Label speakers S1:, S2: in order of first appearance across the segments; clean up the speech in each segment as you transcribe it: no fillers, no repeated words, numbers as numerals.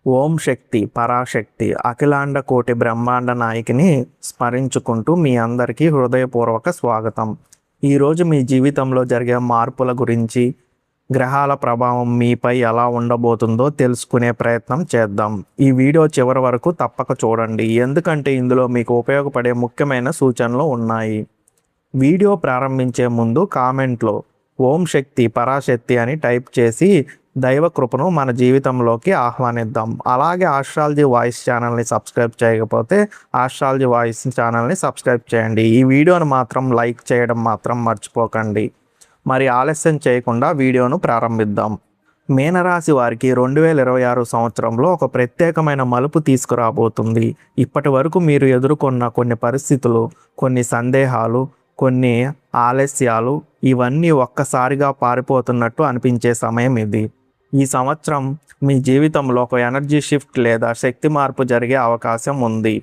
S1: ఓం శక్తి పరాశక్తి అఖిలాండ కోటి బ్రహ్మాండ నాయకిని స్మరించుకుంటూ మీ అందరికీ హృదయపూర్వక స్వాగతం. ఈరోజు మీ జీవితంలో జరిగే మార్పుల గురించి, గ్రహాల ప్రభావం మీపై ఎలా ఉండబోతుందో తెలుసుకునే ప్రయత్నం చేద్దాం. ఈ వీడియో చివరి వరకు తప్పక చూడండి, ఎందుకంటే ఇందులో మీకు ఉపయోగపడే ముఖ్యమైన సూచనలు ఉన్నాయి. వీడియో ప్రారంభించే ముందు కామెంట్లో ఓం శక్తి పరాశక్తి అని టైప్ చేసి దైవ కృపను మన జీవితంలోకి ఆహ్వానిద్దాం. అలాగే ఆస్ట్రాలజీ వాయిస్ ఛానల్ని సబ్స్క్రైబ్ చేయకపోతే ఆస్ట్రాలజీ వాయిస్ ఛానల్ని సబ్స్క్రైబ్ చేయండి. ఈ వీడియోను మాత్రం లైక్ చేయడం మాత్రం మర్చిపోకండి. మరి ఆలస్యం చేయకుండా వీడియోను ప్రారంభిద్దాం. మీనరాశి వారికి 2026 సంవత్సరంలో ఒక ప్రత్యేకమైన మలుపు తీసుకురాబోతుంది. ఇప్పటి వరకు మీరు ఎదుర్కొన్న కొన్ని పరిస్థితులు, కొన్ని సందేహాలు, కొన్ని ఆలస్యాలు ఇవన్నీ ఒక్కసారిగా పారిపోతున్నట్టు అనిపించే సమయం ఇది. ఈ సంవత్సరం మీ జీవితంలో ఒక ఎనర్జీ షిఫ్ట్ లేదా శక్తి మార్పు జరిగే అవకాశం ఉంది.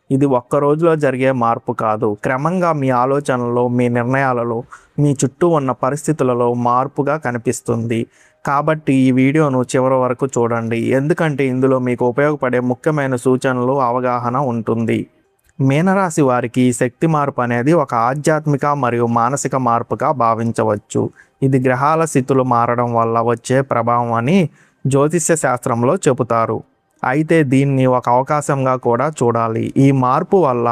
S1: ఇది ఒక్క రోజులో జరిగే మార్పు కాదు, క్రమంగా మీ ఆలోచనలలో, మీ నిర్ణయాలలో, మీ చుట్టూ ఉన్న పరిస్థితులలో మార్పుగా కనిపిస్తుంది. కాబట్టి ఈ వీడియోను చివరి వరకు చూడండి, ఎందుకంటే ఇందులో మీకు ఉపయోగపడే ముఖ్యమైన సూచనలు, అవగాహన ఉంటుంది. మీనరాశి వారికి ఈ శక్తి మార్పు అనేది ఒక ఆధ్యాత్మిక మరియు మానసిక మార్పుగా భావించవచ్చు. ఇది గ్రహాల స్థితులు మారడం వల్ల వచ్చే ప్రభావం అని జ్యోతిష్య శాస్త్రంలో చెబుతారు. అయితే దీన్ని ఒక అవకాశంగా కూడా చూడాలి. ఈ మార్పు వల్ల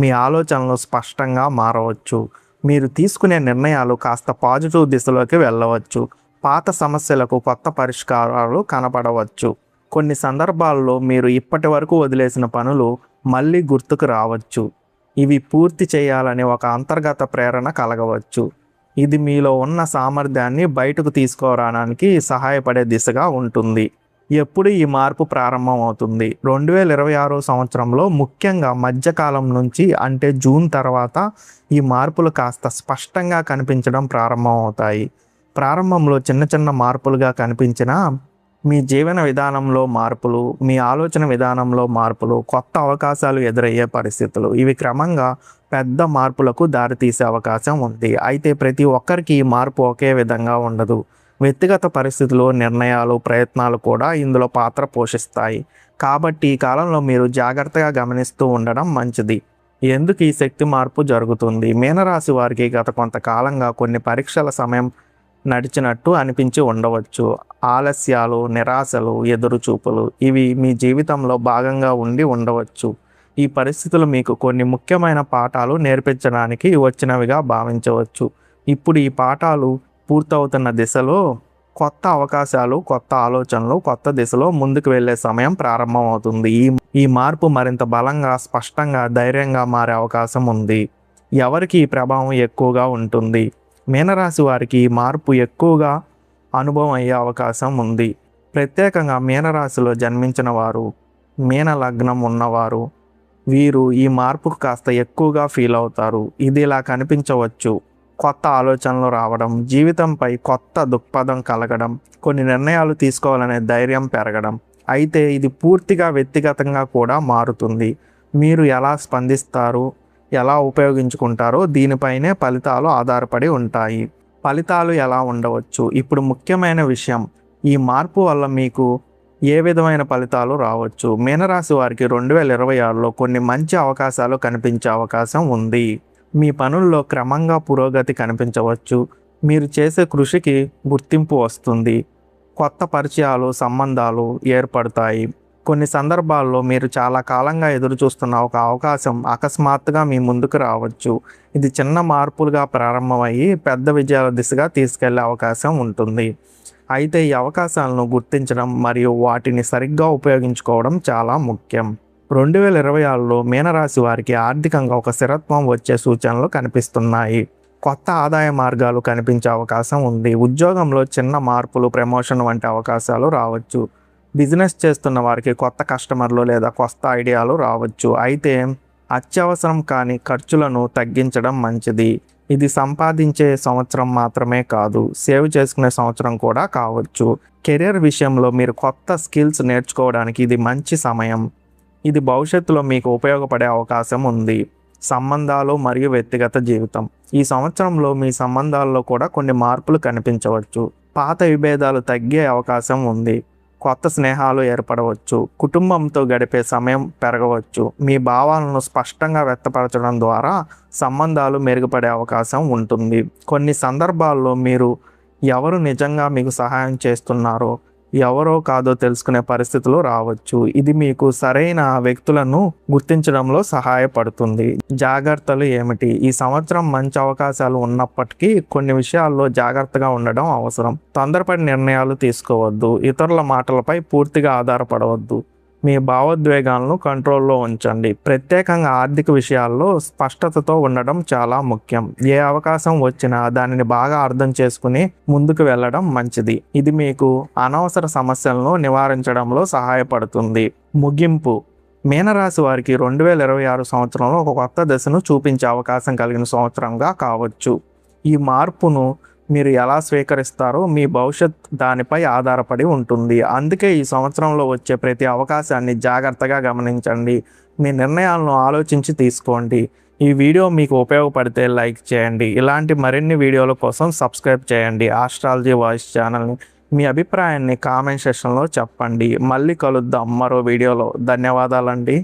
S1: మీ ఆలోచనలు స్పష్టంగా మారవచ్చు. మీరు తీసుకునే నిర్ణయాలు కాస్త పాజిటివ్ దిశలోకి వెళ్ళవచ్చు. పాత సమస్యలకు కొత్త పరిష్కారాలు కనపడవచ్చు. కొన్ని సందర్భాల్లో మీరు ఇప్పటి వరకు వదిలేసిన పనులు మళ్ళీ గుర్తుకు రావచ్చు. ఇవి పూర్తి చేయాలని ఒక అంతర్గత ప్రేరణ కలగవచ్చు. ఇది మీలో ఉన్న సామర్థ్యాన్ని బయటకు తీసుకురావడానికి సహాయపడే దిశగా ఉంటుంది. ఎప్పుడు ఈ మార్పు ప్రారంభమవుతుంది? 2026 సంవత్సరంలో ముఖ్యంగా మధ్యకాలం నుంచి, అంటే జూన్ తర్వాత ఈ మార్పులు కాస్త స్పష్టంగా కనిపించడం ప్రారంభమవుతాయి. ప్రారంభంలో చిన్న చిన్న మార్పులుగా కనిపించినా మీ జీవన విధానంలో మార్పులు, మీ ఆలోచన విధానంలో మార్పులు, కొత్త అవకాశాలు ఎదురయ్యే పరిస్థితులు, ఇవి క్రమంగా పెద్ద మార్పులకు దారితీసే అవకాశం ఉంది. అయితే ప్రతి ఒక్కరికి ఈ మార్పు ఒకే విధంగా ఉండదు. వ్యక్తిగత పరిస్థితులు, నిర్ణయాలు, ప్రయత్నాలు కూడా ఇందులో పాత్ర పోషిస్తాయి. కాబట్టి ఈ కాలంలో మీరు జాగ్రత్తగా గమనిస్తూ ఉండడం మంచిది. ఎందుకు ఈ శక్తి మార్పు జరుగుతుంది? మీనరాశి వారికి గత కొంతకాలంగా కొన్ని పరీక్షల సమయం నడిచినట్టు అనిపించి ఉండవచ్చు. ఆలస్యాలు, నిరాశలు, ఎదురుచూపులు ఇవి మీ జీవితంలో భాగంగా ఉండి ఉండవచ్చు. ఈ పరిస్థితులు మీకు కొన్ని ముఖ్యమైన పాఠాలు నేర్పించడానికి వచ్చినవిగా భావించవచ్చు. ఇప్పుడు ఈ పాఠాలు పూర్తవుతున్న దిశలో కొత్త అవకాశాలు, కొత్త ఆలోచనలు, కొత్త దిశలో ముందుకు వెళ్ళే సమయం ప్రారంభమవుతుంది. ఈ మార్పు మరింత బలంగా, స్పష్టంగా, ధైర్యంగా మారే అవకాశం ఉంది. ఎవరికి ఈ ప్రభావం ఎక్కువగా ఉంటుంది? మీనరాశి వారికి ఈ మార్పు ఎక్కువగా అనుభవం అయ్యే అవకాశం ఉంది. ప్రత్యేకంగా మీనరాశిలో జన్మించిన వారు, మీన లగ్నం ఉన్నవారు, వీరు ఈ మార్పుకు కాస్త ఎక్కువగా ఫీల్ అవుతారు. ఇది ఇలా కనిపించవచ్చు: కొత్త ఆలోచనలు రావడం, జీవితంపై కొత్త దృక్పథం కలగడం, కొన్ని నిర్ణయాలు తీసుకోవాలనే ధైర్యం పెరగడం. అయితే ఇది పూర్తిగా వ్యక్తిగతంగా కూడా మారుతుంది. మీరు ఎలా స్పందిస్తారు, ఎలా ఉపయోగించుకుంటారో దీనిపైనే ఫలితాలు ఆధారపడి ఉంటాయి. ఫలితాలు ఎలా ఉండవచ్చు? ఇప్పుడు ముఖ్యమైన విషయం, ఈ మార్పు వల్ల మీకు ఏ విధమైన ఫలితాలు రావచ్చు? మీనరాశి వారికి 2026లో కొన్ని మంచి అవకాశాలు కనిపించే అవకాశం ఉంది. మీ పనుల్లో క్రమంగా పురోగతి కనిపించవచ్చు. మీరు చేసే కృషికి గుర్తింపు వస్తుంది. కొత్త పరిచయాలు, సంబంధాలు ఏర్పడతాయి. కొన్ని సందర్భాల్లో మీరు చాలా కాలంగా ఎదురుచూస్తున్న ఒక అవకాశం అకస్మాత్తుగా మీ ముందుకు రావచ్చు. ఇది చిన్న మార్పులుగా ప్రారంభమయ్యి పెద్ద విజయాల దిశగా తీసుకెళ్లే అవకాశం ఉంటుంది. అయితే ఈ అవకాశాలను గుర్తించడం మరియు వాటిని సరిగ్గా ఉపయోగించుకోవడం చాలా ముఖ్యం. 2026లో మీనరాశి వారికి ఆర్థికంగా ఒక స్థిరత్వం వచ్చే సూచనలు కనిపిస్తున్నాయి. కొత్త ఆదాయ మార్గాలు కనిపించే అవకాశం ఉంది. ఉద్యోగంలో చిన్న మార్పులు, ప్రమోషన్ వంటి అవకాశాలు రావచ్చు. బిజినెస్ చేస్తున్న వారికి కొత్త కస్టమర్లు లేదా కొత్త ఐడియాలు రావచ్చు. అయితే అత్యవసరం కాని ఖర్చులను తగ్గించడం మంచిది. ఇది సంపాదించే సంవత్సరం మాత్రమే కాదు, సేవ్ చేసుకునే సంవత్సరం కూడా కావచ్చు. కెరీర్ విషయంలో మీరు కొత్త స్కిల్స్ నేర్చుకోవడానికి ఇది మంచి సమయం. ఇది భవిష్యత్తులో మీకు ఉపయోగపడే అవకాశం ఉంది. సంబంధాలు మరియు వ్యక్తిగత జీవితం. ఈ సంవత్సరంలో మీ సంబంధాల్లో కూడా కొన్ని మార్పులు కనిపించవచ్చు. పాత విభేదాలు తగ్గే అవకాశం ఉంది. కొత్త స్నేహాలు ఏర్పడవచ్చు, కుటుంబంతో గడిపే సమయం పెరగవచ్చు. మీ భావాలను స్పష్టంగా వ్యక్తపరచడం ద్వారా సంబంధాలు మెరుగుపడే అవకాశం ఉంటుంది. కొన్ని సందర్భాల్లో మీరు ఎవరు నిజంగా మీకు సహాయం చేస్తున్నారో ఎవరో కాదో తెలుసుకునే పరిస్థితులు రావచ్చు. ఇది మీకు సరైన వ్యక్తులను గుర్తించడంలో సహాయపడుతుంది. జాగ్రత్తలు ఏమిటి? ఈ సంవత్సరం మంచి అవకాశాలు ఉన్నప్పటికీ కొన్ని విషయాల్లో జాగ్రత్తగా ఉండడం అవసరం. తొందరపడి నిర్ణయాలు తీసుకోవద్దు. ఇతరుల మాటలపై పూర్తిగా ఆధారపడవద్దు. మీ భావోద్వేగాలను కంట్రోల్లో ఉంచండి. ప్రత్యేకంగా ఆర్థిక విషయాల్లో స్పష్టతతో ఉండడం చాలా ముఖ్యం. ఏ అవకాశం వచ్చినా దానిని బాగా అర్థం చేసుకుని ముందుకు వెళ్ళడం మంచిది. ఇది మీకు అనవసర సమస్యలను నివారించడంలో సహాయపడుతుంది. ముగింపు: మీనరాశి వారికి 2026 సంవత్సరంలో ఒక కొత్త దశను చూపించే అవకాశం కలిగిన సంవత్సరంగా కావచ్చు. ఈ మార్పును మీరు ఎలా స్వీకరిస్తారో మీ భవిష్యత్ దానిపై ఆధారపడి ఉంటుంది. అందుకే ఈ సంవత్సరంలో వచ్చే ప్రతి అవకాశాన్ని జాగ్రత్తగా గమనించండి. మీ నిర్ణయాలను ఆలోచించి తీసుకోండి. ఈ వీడియో మీకు ఉపయోగపడితే లైక్ చేయండి. ఇలాంటి మరిన్ని వీడియోల కోసం సబ్స్క్రైబ్ చేయండి ఆస్ట్రాలజీ వాయిస్ ఛానల్ని. మీ అభిప్రాయాన్ని కామెంట్ సెక్షన్లో చెప్పండి. మళ్ళీ కలుద్దాం మరో వీడియోలో. ధన్యవాదాలండి.